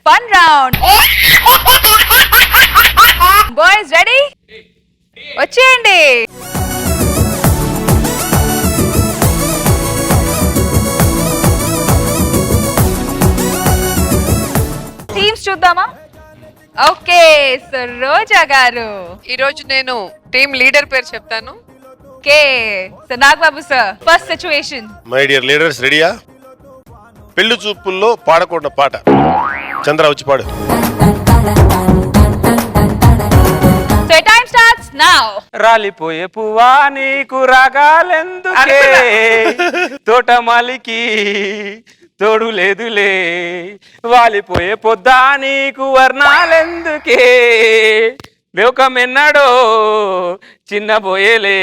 Fun round. Boys ready? వచ్చేయండి. Teams చూద్దామా? Okay, so Roja గారు ఈరోజు నేను టీమ్ లీడర్ పేరు చెప్తాను. Okay, so Nagababu sir first situation. My dear leaders రెడీయా? పెళ్లి చూపుల్లో పాడకుండా పాట. చంద్ర వచ్చి పాడు. So time starts now. రాలిపోయే పువ్వా నీకు రాగాలెందుకే, తోటమాలికి తోడు లేదులే, వాలిపోయే పొద్దా నీకు వర్ణాలెందుకే, లోకమెన్నడో చిన్నబోయేలే.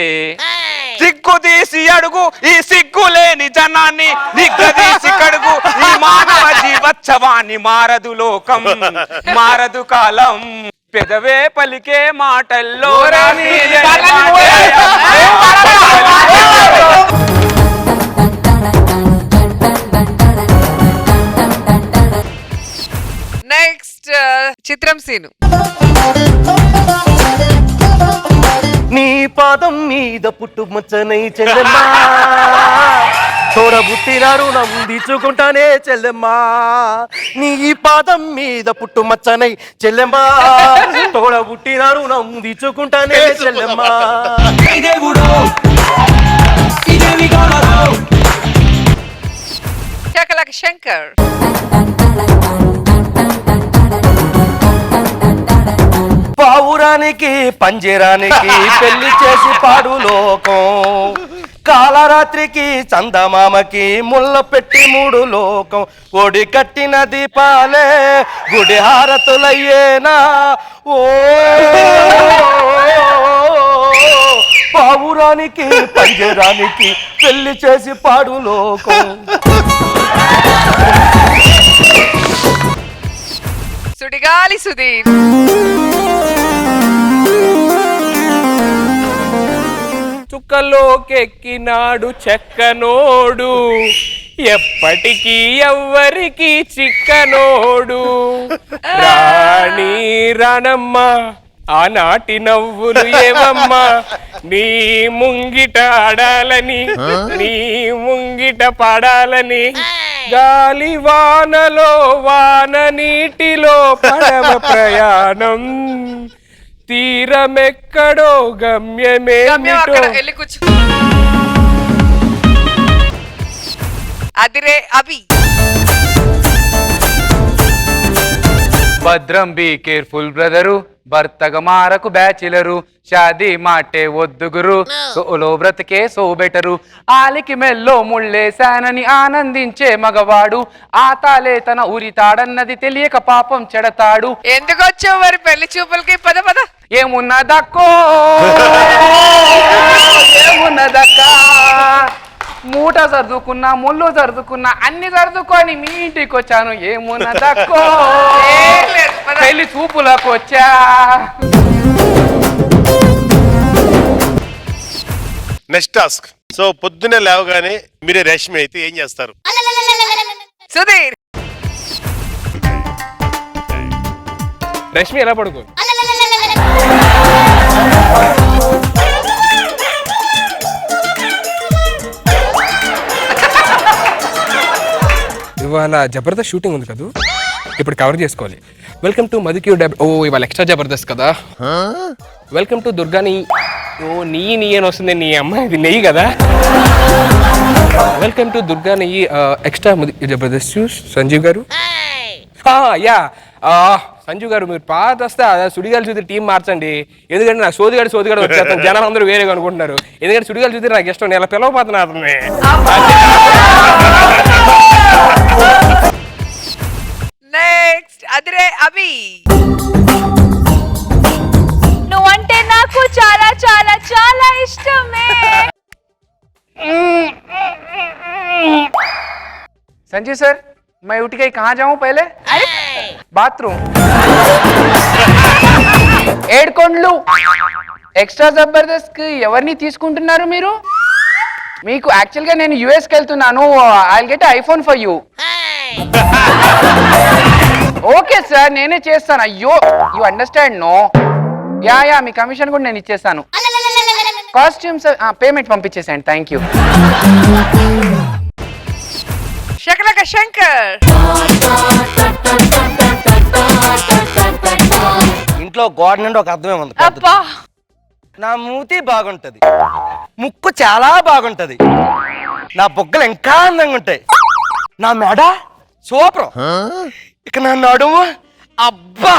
సిగ్గు తీసి అడుగు ఈ సిగ్గులేని జనాన్ని, నిగ్గదీసి కడుగు ఈ మానవ జీవోత్సవాన్ని. మారదు లోకం మారదు కాలం, పెదవే పలికే మాటల్లో నెక్స్ట్ చిత్రం సీను. నీ పాదం మీద పుట్టుమచ్చనై చెల్లెమ్మా, తోడబుట్టిన రుణం తీర్చుకుంటానే చెల్లెమ్మా. నీ పాదం మీద పుట్టుమచ్చనై చెల్లెమ్మా, తోడబుట్టిన రుణం తీర్చుకుంటానే చెల్లెమ్మా. చకలక శంకర్. పావురానికి పంజరానికి పెళ్లి చేసి పాడు లోకం, కాలరాత్రికి చందమామకి ముళ్ళ పెట్టి మూడు లోకం. ఒడి కట్టిన దీపాలే గుడి హారతులయ్యేనా, ఓ పావురానికి పంజరానికి పెళ్లి చేసి పాడు లోకం. సుడిగాలి సుధీర్. చుక్కలోకెక్కినాడు చెక్కనోడు, ఎప్పటికీ ఎవ్వరికి చిక్కనోడు. రాణి రానమ్మ ఆనాటి నవ్వులు ఏవమ్మా, నీ ముంగిట ఆడాలని నీ ముంగిట పాడాలని. గాలి వానలో వాన నీటిలో పడవ ప్రయాణం, తీరమెక్కడో గమ్యమేమిటో. వెళ్ళి కూర్చో. అదిరే అభి. భద్రం బీ కేర్ఫుల్ బ్రదరు, భర్తగా మారకు బ్యాచిలరు, షాదీ మాటే వద్దు గురు, సోలో బ్రతికే సో బెటరు. ఆలికి మెల్లో ముళ్ళేశానని ఆనందించే మగవాడు, ఆతాలే తన ఉరితాడన్నది తెలియక పాపం చెడతాడు. ఎందుకు వచ్చావు మరి పెళ్లి చూపులకి? పద పద. ఏమున్నదక్కో ఏమున్నదక్కా, మూట సర్దుకున్నా ముళ్ళు సర్దుకున్నా అన్ని సర్దుకొని మీ ఇంటికి వచ్చాను. ఏమున్నదక్కో పెళ్లి చూపులకు వచ్చా. Next task. సో పొద్దున్నే లేవగానే మీరే రష్మి అయితే ఏం చేస్తారు? సుధీర్. రష్మి ఎలా పడుకో? ఇవాళ జబర్దస్త్ షూటింగ్ ఉంది కదా, ఇప్పుడు కవర్ చేసుకోవాలి. వెల్కమ్ టు మధుక్యూ డబ్. ఓ ఇవాళ ఎక్స్ట్రా జబర్దస్త్ కదా. Welcome to దుర్గాని. ఓ నీ అని వస్తుంది, నీ అమ్మాయి ఇది నెయ్యి కదా. వెల్కమ్ టు దుర్గా నెయ్యి ఎక్స్ట్రా జబర్దస్త్. సంజీవ్ గారు. యా సంజీవ్ గారు, మీరు పాత వస్తే సుడిగాలి చూసి టీం మార్చండి. ఎందుకంటే నాకు సోదిగాడు వచ్చేస్తాను, జనాలు అందరూ వేరేగా అనుకుంటున్నారు. ఎందుకంటే సుడిగాలి చూసి నాకు ఇష్టం, నేను పిలవపోతున్నా అతన్ని. నెక్స్ట్ అదిరే అభి. నువ్వంటే నాకు చాలా చాలా చాలా ఇష్టమే. संजीव सर, मैं उठ के कहाँ जाऊँ पहले? बाथरूम. ఏడుకొండ్లు ఎక్స్ట్రా జబర్దస్త్ ఎవరిని తీసుకుంటున్నారు మీరు? మీకు యాక్చువల్ గా నేను యుఎస్ కి వెళ్తున్నాను. I will get iPhone for you. Okay sir నేనే చేస్తాను. అయ్యో యు అండర్స్టాండ్ నో? యా మీ కమిషన్ కూడా నేను ఇచ్చేస్తాను. కాస్ట్యూమ్స్ పేమెంట్ పంపించేసాను. Thank you. శకలక శంకర్. ఇంట్లో గోడ నుండి ఒక అర్థమే ఉంది పెద్దది. అబ్బా నా మూతి బాగుంటది, ముక్కు చాలా బాగుంటది, నా బొగ్గలు ఇంకా అందంగా ఉంటాయి, నా మెడ సూపర్, ఇక నా నడుము అబ్బా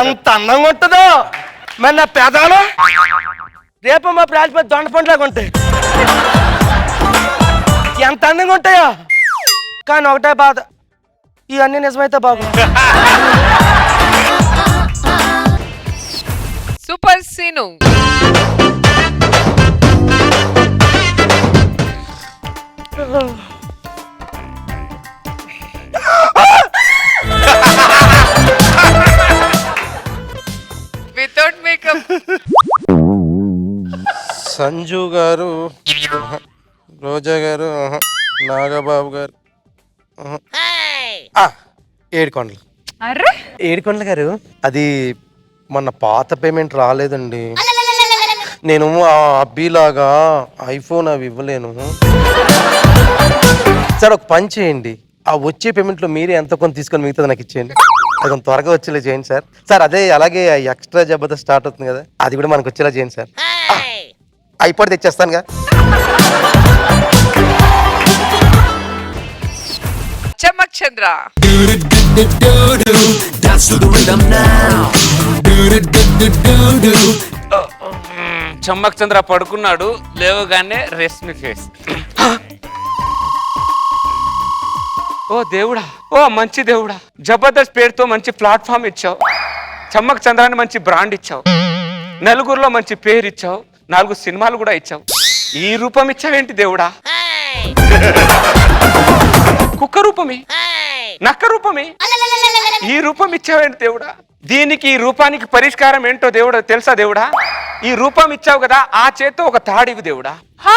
ఎంత అందంగా ఉంటుందో. మరి నా పెదాలు రేపు మా ప్రాజెక్ట్ దొండ పండులాగా ఉంటాయి, ఎంత అందంగా ఉంటాయో. కానీ ఒకటే బాధ, ఇవన్నీ నిజమైతే బాగుంది. Super scene. Without makeup. Sanju గారు, రోజా గారు, నాగబాబు గారు, ఏడుకొండలు. అర్రే ఏడుకొండలు గారు, అది మొన్న పాత పేమెంట్ రాలేదండి. నేను ఆ అబ్బీలాగా ఐఫోన్ అవి ఇవ్వలేను సార్. ఒక పని చేయండి, ఆ వచ్చే పేమెంట్లో మీరే ఎంత కొంత తీసుకొని మిగతా నాకు ఇచ్చేయండి. అది కొంచెం త్వరగా వచ్చేలా చేయండి సార్. సార్ అదే అలాగే ఎక్స్ట్రా జబర్దస్త్ స్టార్ట్ అవుతుంది కదా, అది కూడా మనకు వచ్చేలా చేయండి సార్. అయిపోయి తెచ్చేస్తానుగా. చమ్మక్ చంద్ర. చమ్మక్ చంద్ర పడుకున్నాడు, లేవగానే రెస్మి ఫేస్. ఓ దేవుడా, ఓ మంచి దేవుడా, జబర్దస్త్ పేరుతో మంచి ప్లాట్ఫామ్ ఇచ్చావు, చమ్మక్ చంద్రాన్ని మంచి బ్రాండ్ ఇచ్చావు, నలుగురిలో మంచి పేరు ఇచ్చావు, 4 సినిమాలు కూడా ఇచ్చావు. ఈ రూపం ఇచ్చావేంటి దేవుడా? కుక్క రూపమే, నక్క రూపమే, ఈ రూపం ఇచ్చావేంటి దేవుడా? దీనికి ఈ రూపానికి పరిష్కారం ఏంటో దేవుడా తెలుసా దేవుడా? ఈ రూపం ఇచ్చావు కదా, ఆ చేత్తో ఒక తాడివి దేవుడా. హా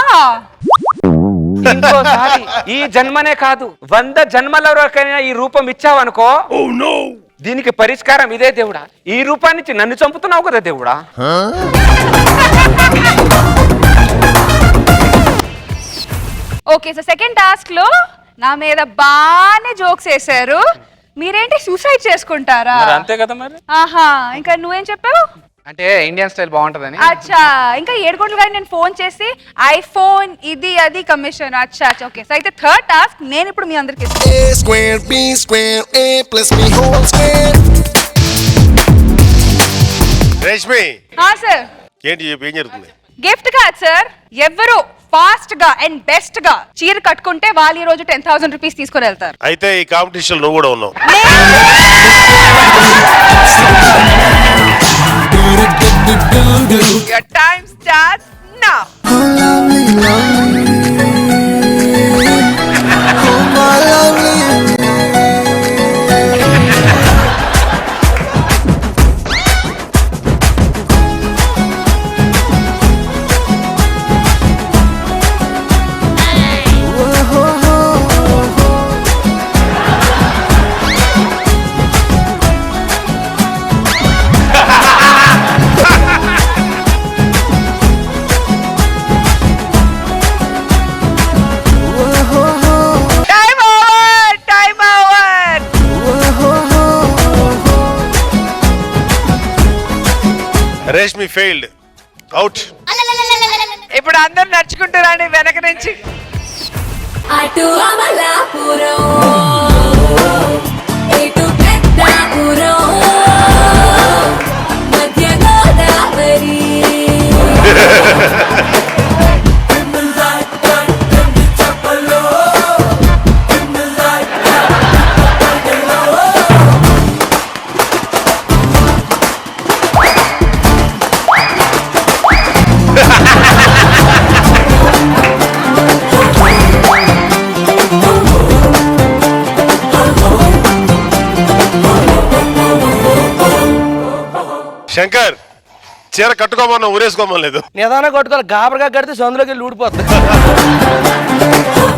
ఇంకోసారి ఈ జన్మనే కాదు 100 జన్మల వరకైనా ఈ రూపం ఇచ్చావనుకో, దీనికి పరిష్కారం ఇదే దేవుడా. ఈ రూపాన్ని నన్ను చంపుతున్నావు కదా దేవుడా. ఓకే సో సెకండ్ టాస్క్ లో నా మీద బాగానే జోక్స్ వేశారు. మీరేంటి సూసైడ్ చేసుకుంటారా? మరి అంతే కదా మరి. ఆహా ఇంకా నువ్వేం చెప్పావు? అంటే ఇండియన్ స్టైల్ బాగుంటదని. అచ్చా ఇంకా ఏడుకోండి కానీ నేను ఫోన్ చేసి ఐఫోన్ ఇది అది కమిషన్. అచ్చా అచ్చా ఓకే. సో అయితే థర్డ్ టాస్క్ నేను ఇప్పుడు మీ అందరికి A square, B square, A plus B whole square. Reshmi sir ఏంటి చెప్పు, ఏం జరుగుతుంది? గిఫ్ట్ కాదు సార్, ఎవరు ఫాస్ట్ గా అండ్ బెస్ట్ గా చీర కట్టుకుంటే వాళ్ళు ఈ రోజు 10,000 రూపీస్ తీసుకొని వెళ్తారు. అయితే ఈ కాంపిటీషన్ నువ్వు కూడా ఉన్నావు. Your time starts now. Time over! Time over! Reshmi failed, out. ఇప్పుడు అందరు నడుచుకుంటూ రండి వెనక నుంచి. అటు అమలాపురం ఇటు పెద్దాపురం మధ్య గోదావరి శంకర్ చీర కట్టుకోమన్నా ఊరేసుకోమలేదు. నిదానం కొట్టుకోవాలి, గాబరగా కడితే సందులోకి వెళ్ళి ఊడిపోతుంది.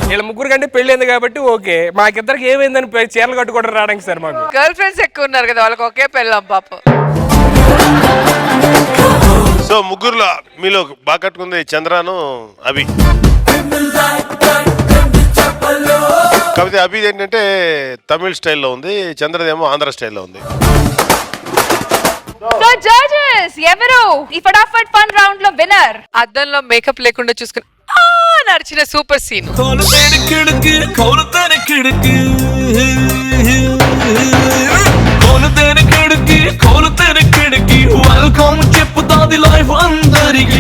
వీళ్ళ ముగ్గురు కంటే పెళ్లి అయింది కాబట్టి ఓకే, మాకిద్దరికి ఏమైందని చీరలు కట్టుకోవడం రావడానికి సార్ మాకు. గర్ల్ ఫ్రెండ్స్ ఎక్కువ ఉన్నారు కదా, వాళ్ళకి ఒకే పెళ్ళాం పాపం. సో ముగ్గురులో మీలో బాగా కట్టుకుంది చంద్రాను అభి. కాకపోతే అభి ఏంటంటే తమిళ్ స్టైల్లో ఉంది, చంద్రదేమో ఆంధ్ర స్టైల్లో ఉంది. సో జడ్జెస్ ఎవరు ఈ ఫటాఫట్ ఫన్ రౌండ్ లో విన్నర్? అద్దంలో మేకప్ లేకుండా చూసుకుని నడిచిన సూపర్ సీన్. వెల్కమ్ చెప్పుతాది లైఫ్ అందరికి.